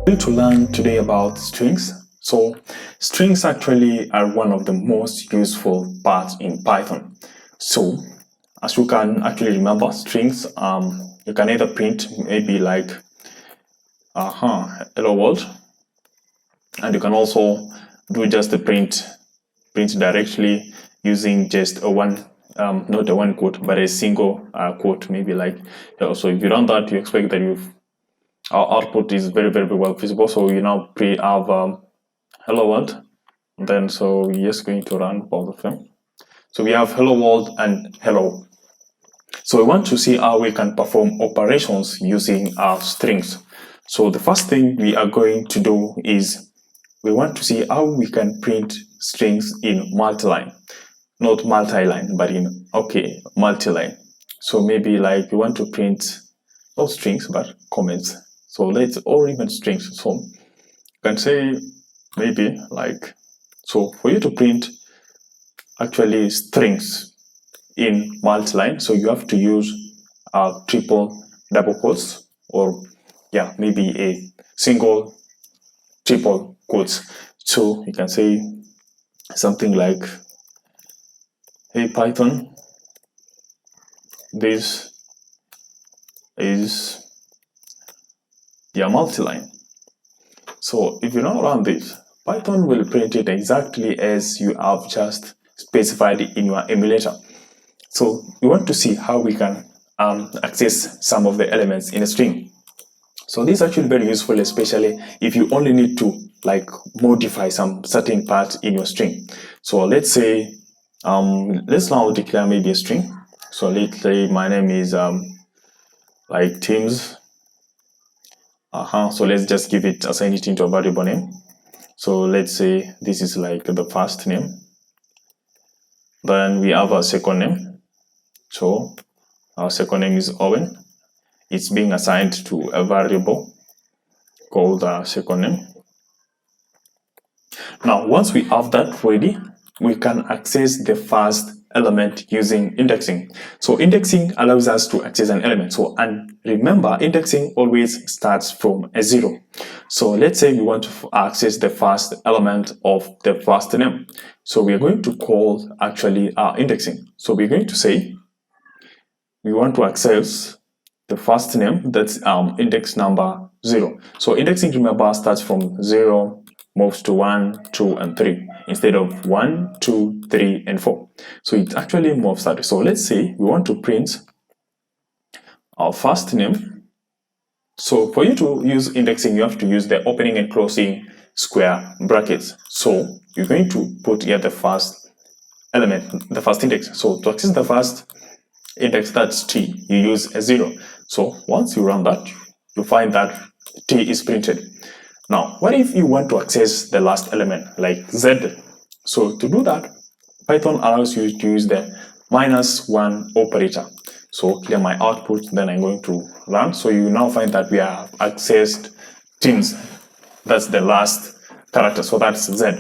Going to learn today about strings. So strings actually are one of the most useful parts in Python. So as you can actually remember, strings, you can either print maybe like hello world, and you can also do just the print directly using just a one not a one quote but a single quote, maybe like so if you run that, you expect that our output is very well visible. So you now have hello world, and then so we're just going to run both of them. So we have hello world and hello. So we want to see how we can perform operations using our strings. So the first thing we are going to do is we want to see how we can print strings in multiline, not multi-line, but in multiline. So maybe like we want to print not strings but comments. So or even strings. So you can say maybe like, so for you to print actually strings in multiline, so you have to use triple double quotes, or maybe a single triple quotes. So you can say something like, hey Python, this is multiline. So if you now run this, Python will print it exactly as you have just specified in your emulator. So we want to see how we can access some of the elements in a string. So this is actually very useful, especially if you only need to like modify some certain part in your string. So let's say let's now declare maybe a string. So let's say my name is like Teams. So let's just assign it into a variable name. So let's say this is like the first name. Then we have a second name. So our second name is Owen. It's being assigned to a variable called second name. Now, once we have that ready, we can access the first element using indexing. So indexing allows us to access an element. So, and remember, indexing always starts from a 0. So let's say we want to access the first element of the first name. So we are going to call actually our indexing. So we're going to say we want to access the first name, that's index number 0. So indexing, remember, starts from 0, moves to 1, 2, and 3 instead of 1, 2, 3, and 4. So it actually moves that. So let's say we want to print our first name. So for you to use indexing, you have to use the opening and closing square brackets. So you're going to put here the first element, the first index. So to access the first index, that's t, you use a 0. So once you run that, you find that t is printed. Now, what if you want to access the last element like z? So to do that, Python allows you to use the -1 operator. So clear my output, then I'm going to run. So you now find that we have accessed teams. That's the last character, so that's z.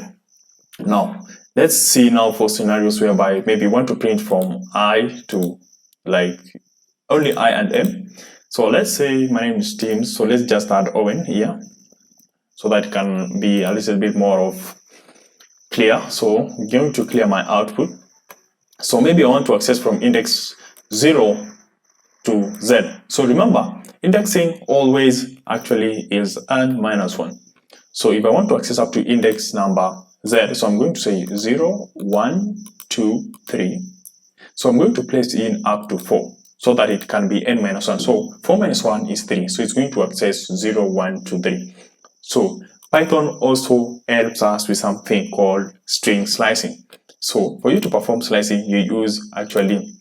Now, let's see now for scenarios whereby maybe you want to print from I to like only I and M. So let's say my name is Teams, so let's just add Owen here so that it can be a little bit more of clear. So I'm going to clear my output. So maybe I want to access from index 0 to Z. So remember, indexing always actually is n-1. So if I want to access up to index number Z, so I'm going to say 0, 1, 2, 3. So I'm going to place in up to 4 so that it can be n-1. So 4 minus 1 is 3. So it's going to access 0, 1, 2, 3. So Python also helps us with something called string slicing. So for you to perform slicing, you use actually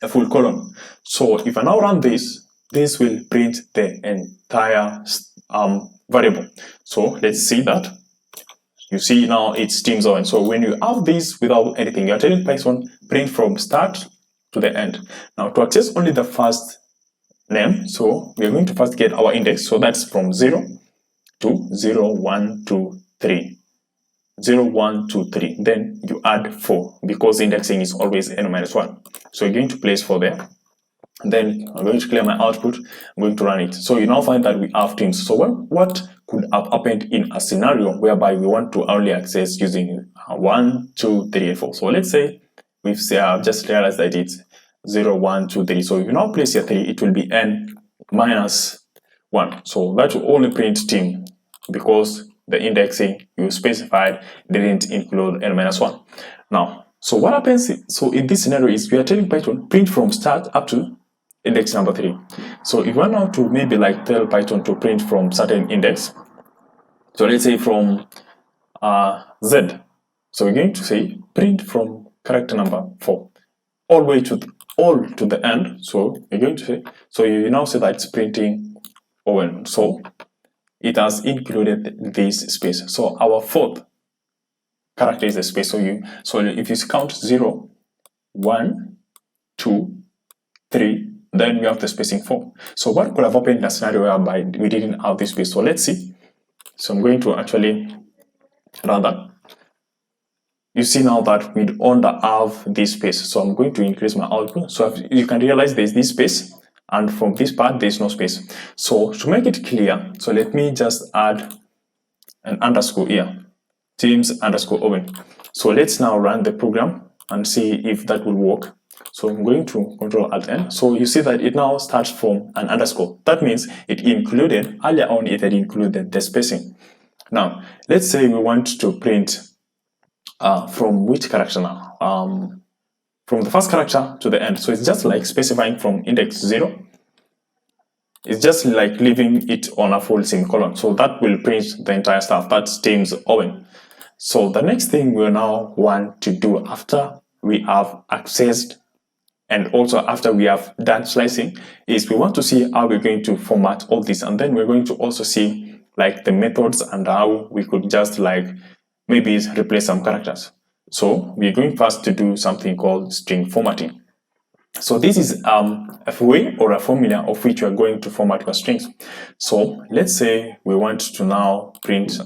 a full column. So if I now run this, this will print the entire variable. So let's see that. You see now it's Teams on. So when you have this without anything, you're telling Python print from start to the end. Now to access only the first name, so we're going to first get our index. So that's from 0 to 0, 1, 2, 3. 0, 1, 2, 3. Then you add 4 because indexing is always n-1. So you're going to place 4 there. Then I'm going to clear my output. I'm going to run it. So you now find that we have teams. So what could have happened in a scenario whereby we want to only access using 1, 2, 3, and 4. So let's say we've just realized that it's 0, 1, 2, 3. So if you now place your 3, it will be n minus 1. So that will only print team because the indexing you specified didn't include n minus 1. Now, so what happens? So in this scenario is we are telling Python print from start up to index number 3. So if you want now to maybe like tell Python to print from certain index, so let's say from Z. So we're going to say print from character number 4 all the way to the end. So you're going to say, so you now say that it's printing Owen. So it has included this space. So our fourth character is a space. So if you count 0, 1, 2, 3, then we have the spacing 4. So what could have happened in a scenario whereby we didn't have this space? So let's see. So I'm going to actually run that. You see now that we don't have this space. So I'm going to increase my output. So you can realize there's this space, and from this part there's no space. So to make it clear, so let me just add an underscore here, teams underscore Owen. So let's now run the program and see if that will work. So I'm going to Control Alt N. So you see that it now starts from an underscore. That means it included, earlier on it had included the spacing. Now, let's say we want to print from which character now? From the first character to the end. So it's just like specifying from index 0. It's just like leaving it on a full semicolon. So that will print the entire stuff. That's teams Owen. So the next thing we now want to do after we have accessed and also after we have done slicing is we want to see how we're going to format all this, and then we're going to also see like the methods and how we could just like maybe replace some characters. So we're going first to do something called string formatting. So this is a way or a formula of which we're going to format your strings. So let's say we want to now print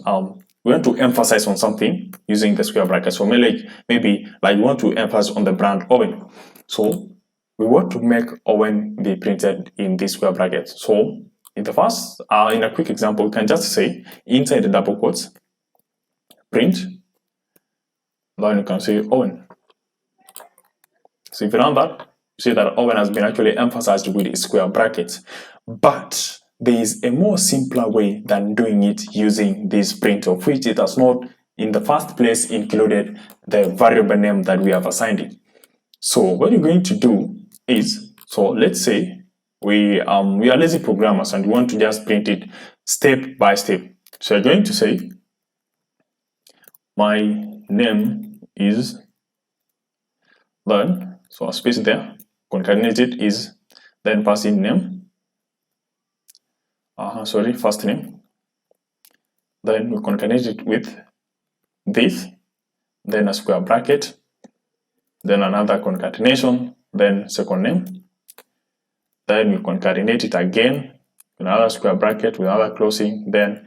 we want to emphasize on something using the square bracket. So maybe like you want to emphasize on the brand Owen. So we want to make Owen be printed in this square bracket. So in the first, in a quick example, we can just say inside the double quotes, print, then you can say Owen. So if you run that, you see that Owen has been actually emphasized with a square bracket. But there is a more simpler way than doing it using this print, of which it has not in the first place included the variable name that we have assigned it. So what you're going to do is, so let's say we are lazy programmers and we want to just print it step by step. So you're going to say my name is, then so a space there, concatenate it is, then pass in name, first name, then we concatenate it with this, then a square bracket, then another concatenation, then second name, then we concatenate it again, another square bracket with another closing, then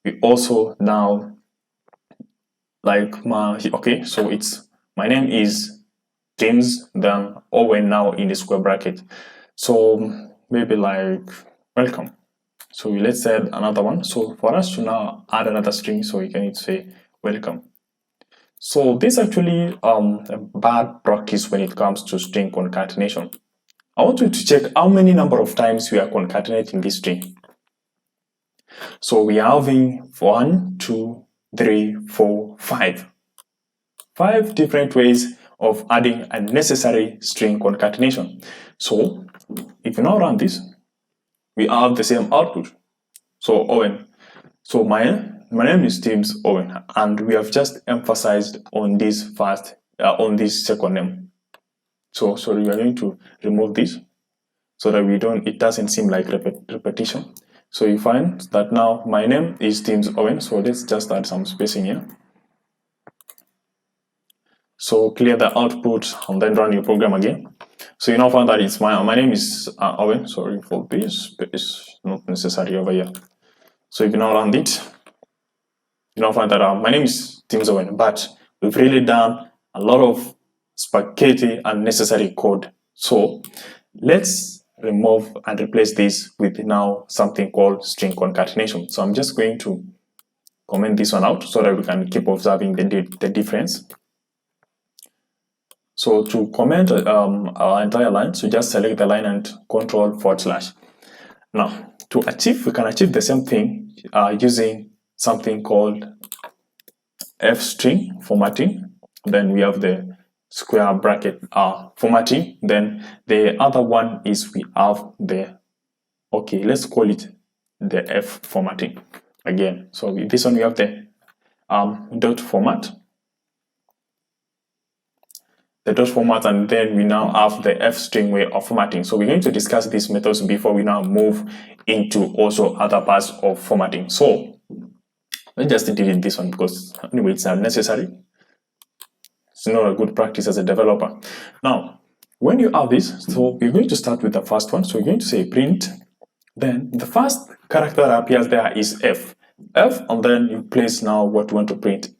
we also now like okay, so it's my name is James, then Owen now in the square bracket. So maybe like welcome. So let's add another one. So for us to now add another string, so you can say welcome. So this is actually a bad practice when it comes to string concatenation. I want you to check how many number of times we are concatenating this string. So we are having 1, 2, 3, 4, 5. 5 different ways of adding a necessary string concatenation. So if you now run this, we have the same output. So Owen. So my name is James Owen, and we have just emphasized on this first, on this second name. So sorry, we are going to remove this so that it doesn't seem like repetition. So you find that now my name is James Owen. So let's just add some spacing here. So clear the output and then run your program again. So you now find that it's my name is Owen. Sorry for this, but it's not necessary over here. So if you now run it, you now find that my name is James Owen, but we've really done a lot of spaghetti unnecessary code. So let's remove and replace this with now something called string concatenation. So I'm just going to comment this one out so that we can keep observing the difference. So to comment our entire line, so just select the line and control /. Now, to achieve, we can achieve the same thing using something called f-string formatting. Then we have the square bracket formatting. Then the other one is we have the, okay, let's call it the f formatting again. So with this one, we have the dot format. The dot format, and then we now have the f-string way of formatting. So we're going to discuss these methods before we now move into also other parts of formatting. So let's just delete this one because anyway it's unnecessary. It's not a good practice as a developer. Now, when you have this, so we're going to start with the first one. So we're going to say print. Then the first character that appears there is f. And then you place now what you want to print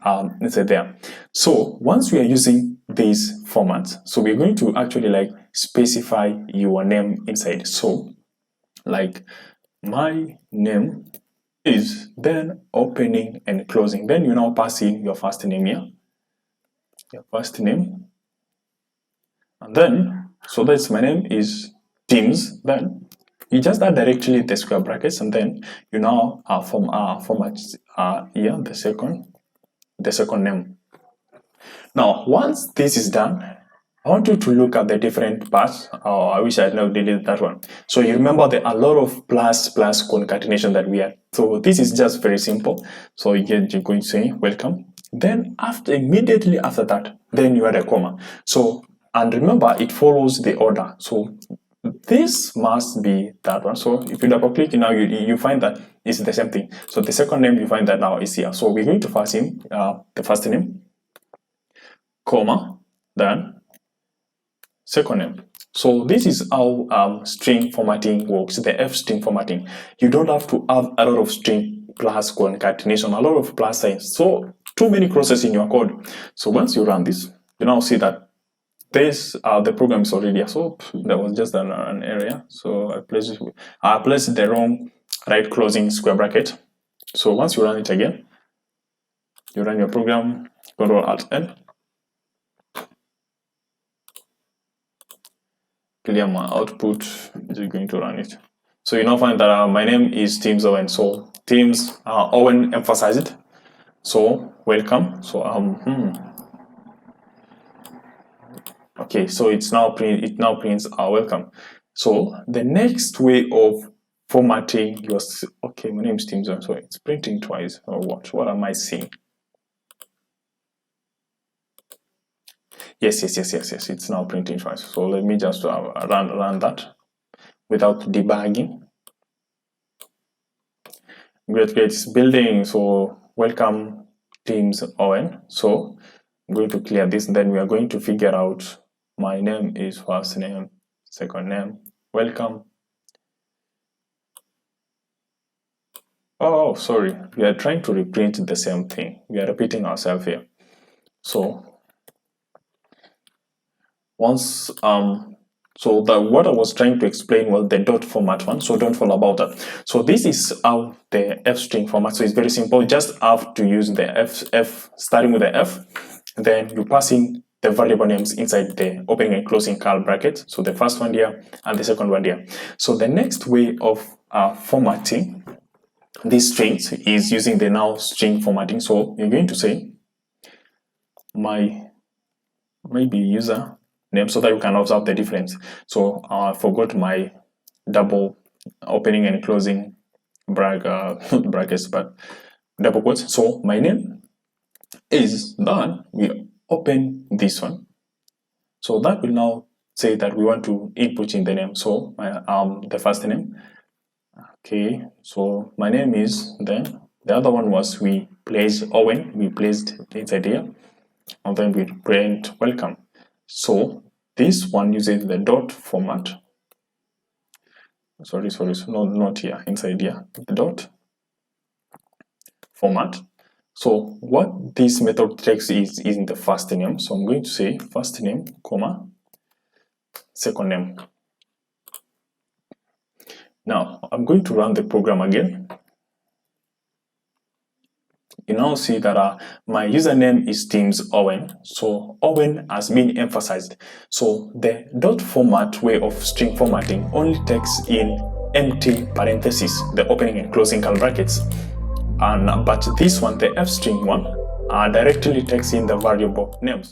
inside there. So once we are using these formats, so we're going to actually like specify your name inside. So like my name is, then opening and closing. Then you now pass in your first name here, your first name, and then so that's my name is Teams. Then you just add directly the square brackets, and then you now format here the second name. Now, once this is done, I want you to look at the different parts. I wish I had not deleted that one. So you remember there are a lot of plus concatenation that we had. So this is just very simple. So you're going to say welcome. Then immediately after that, then you add a comma. So, and remember it follows the order. So this must be that one. So if you double click now, you find that it's the same thing. So the second name, you find that now is here. So we're going to pass in the first name, comma, then second name. So this is how string formatting works, the f-string formatting. You don't have to have a lot of string plus concatenation, a lot of plus signs. So too many crosses in your code. So once you run this, you now see that this the program is already here. So there was just an area. So I placed the wrong right closing square bracket. So once you run it again, you run your program, Ctrl-Alt-N, clear my output. Is it going to run it? So you now find that my name is Teams Owen. So Teams Owen emphasized. So welcome. So okay, so it now prints welcome. So the next way of formatting your, okay, my name is Teams Owen, so it's printing twice or what? What am I seeing? Yes, it's now printing twice. So let me just run that without debugging. Great, it's building. So welcome Teams Owen. So I'm going to clear this, and then we are going to figure out my name is first name, second name, welcome. Oh, sorry, we are trying to reprint the same thing. We are repeating ourselves here. So once so what I was trying to explain was the dot format one, so don't fall about that. So this is how the f-string format. So it's very simple. You just have to use the f starting with the f, then you pass in the variable names inside the opening and closing curly bracket. So the first one here and the second one here. So the next way of formatting these strings is using the now string formatting. So you're going to say my maybe user name so that you can observe the difference. So I forgot my double opening and closing brackets, but double quotes. So my name is done. We open this one. So that will now say that we want to input in the name. So the first name. Okay, so my name is, then the other one was we placed Owen, we placed inside here, and then we print welcome. So this one uses the dot format. Sorry, no, not here, inside here, the dot format. So what this method takes is in the first name. So I'm going to say first name, comma, second name. Now I'm going to run the program again. You now see that my username is Teams Owen. So Owen has been emphasized. So the dot format way of string formatting only takes in empty parentheses, the opening and closing curly brackets. But this one, the F string one, directly takes in the variable names.